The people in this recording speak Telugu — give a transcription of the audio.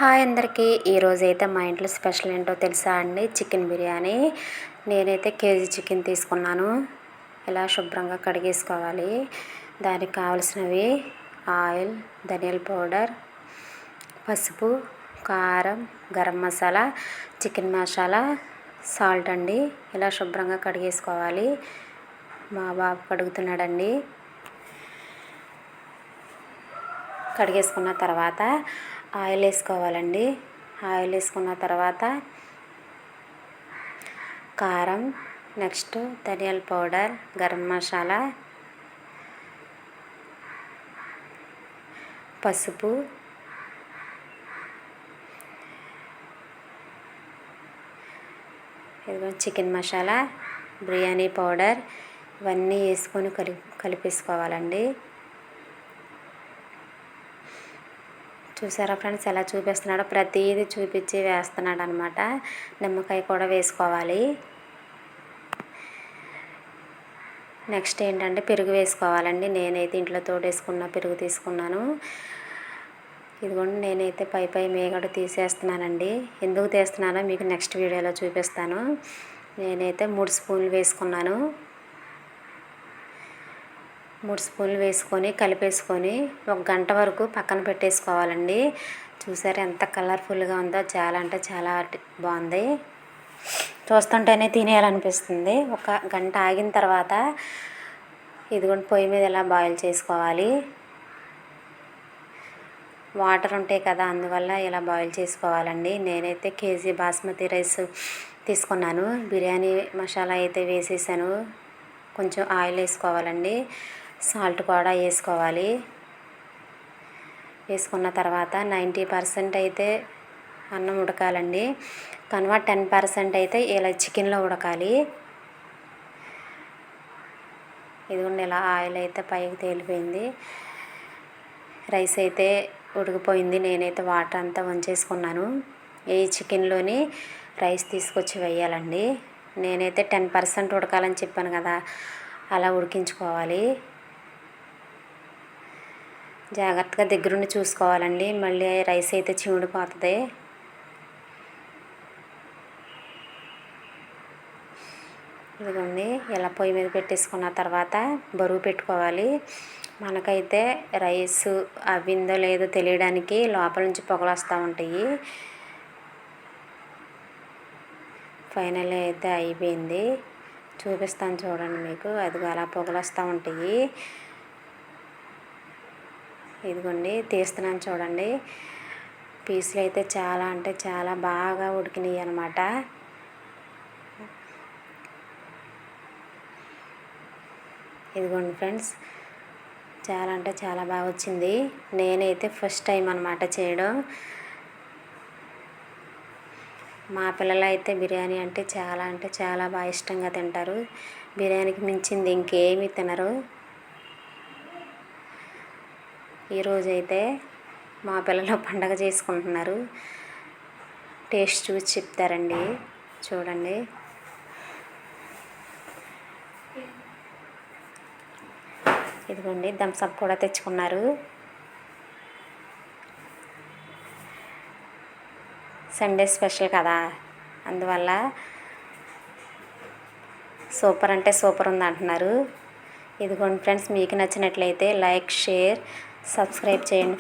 హాయ్ అందరికీ. ఈరోజైతే మా ఇంట్లో స్పెషల్ ఏంటో తెలుసా అండి? చికెన్ బిర్యానీ. నేనైతే కేజీ చికెన్ తీసుకున్నాను. ఇలా శుభ్రంగా కడిగేసుకోవాలి. దానికి కావాల్సినవి ఆయిల్, ధనియాల పౌడర్, పసుపు, కారం, గరం మసాలా, చికెన్ మసాలా, సాల్ట్ అండి. ఇలా శుభ్రంగా కడిగేసుకోవాలి. మా బాబు కడుగుతున్నాడండి. కడిగేసుకున్న తర్వాత ఆయిల్ వేసుకోవాలండి. ఆయిల్ వేసుకున్న తర్వాత కారం, నెక్స్ట్ ధనియాల పౌడర్, గరం మసాలా, పసుపు, చికెన్ మసాలా, బిర్యానీ పౌడర్ ఇవన్నీ వేసుకొని కలిపేసుకోవాలండి. చూసారా ఫ్రెండ్స్ ఎలా చూపిస్తున్నాడో? ప్రతిదీ చూపించి వేస్తున్నాడు అనమాట. నిమ్మకాయ కూడా వేసుకోవాలి. నెక్స్ట్ ఏంటంటే పెరుగు వేసుకోవాలండి. నేనైతే ఇంట్లో తోడేసుకున్న పెరుగు తీసుకున్నాను. ఇదిగోండి, నేనైతే పై మేగడ తీసేస్తున్నానండి. ఎందుకు తీస్తున్నానో మీకు నెక్స్ట్ వీడియోలో చూపిస్తాను. నేనైతే 3 స్పూన్లు వేసుకున్నాను. 3 స్పూన్లు వేసుకొని కలిపేసుకొని 1 గంట వరకు పక్కన పెట్టేసుకోవాలండి. చూసారా ఎంత కలర్ఫుల్గా ఉందో? చాలా అంటే చాలా బాగుంది. చూస్తుంటేనే తినేయాలనిపిస్తుంది. 1 గంట ఆగిన తర్వాత ఇదిగోండి పొయ్యి మీద ఇలా బాయిల్ చేసుకోవాలి. వాటర్ ఉంటాయి కదా, అందువల్ల ఇలా బాయిల్ చేసుకోవాలండి. నేనైతే కేజీ బాస్మతి రైస్ తీసుకున్నాను. బిర్యానీ మసాలా అయితే వేసేసాను. కొంచెం ఆయిల్ వేసుకోవాలండి. సాల్ట్ కూడా వేసుకోవాలి. వేసుకున్న తర్వాత 90% అయితే అన్నం ఉడకాలండి. కనుక 10% అయితే ఇలా చికెన్లో ఉడకాలి. ఇదిగోండి ఇలా ఆయిల్ అయితే పైకి తేలిపోయింది. రైస్ అయితే ఉడికిపోయింది. నేనైతే వాటర్ అంతా వంచేసుకున్నాను. ఈ చికెన్లోని రైస్ తీసుకొచ్చి వేయాలండి. నేనైతే 10% ఉడకాలని చెప్పాను కదా, అలా ఉడికించుకోవాలి. జాగ్రత్తగా దగ్గరుండి చూసుకోవాలండి, మళ్ళీ రైస్ అయితే చిమిడిపోతుంది. ఇదిగోండి ఇలా పొయ్యి మీద పెట్టేసుకున్న తర్వాత బరువు పెట్టుకోవాలి. మనకైతే రైస్ అవ్విందో లేదో తెలియడానికి లోపల నుంచి పొగలు వస్తూ ఉంటాయి. ఫైనల్ అయితే అయిపోయింది. చూపిస్తాను చూడండి మీకు. అది అలా పొగలు వస్తూ ఉంటాయి. ఇదిగోండి తీస్తున్నాను చూడండి. పీసులు అయితే చాలా అంటే చాలా బాగా ఉడికినాయి అన్నమాట. ఇదిగోండి ఫ్రెండ్స్, చాలా అంటే చాలా బాగా వచ్చింది. నేనైతే ఫస్ట్ టైం అన్నమాట చేయడం. మా పిల్లలు అయితే బిర్యానీ అంటే చాలా బాగా ఇష్టంగా తింటారు. బిర్యానీకి మించింది ఇంకేమీ తినరు. ఈరోజైతే మా పిల్లలు పండగ చేసుకుంటున్నారు. టేస్ట్ చూసి చెప్తారండి. చూడండి, ఇదిగోండి థమ్స్అప్ కూడా తెచ్చుకున్నారు. సండే స్పెషల్ కదా, అందువల్ల సూపర్ అంటే సూపర్ ఉంది అంటున్నారు. ఇదిగోండి ఫ్రెండ్స్, మీకు నచ్చినట్లయితే లైక్, షేర్, సబ్స్క్రైబ్ చేయండి.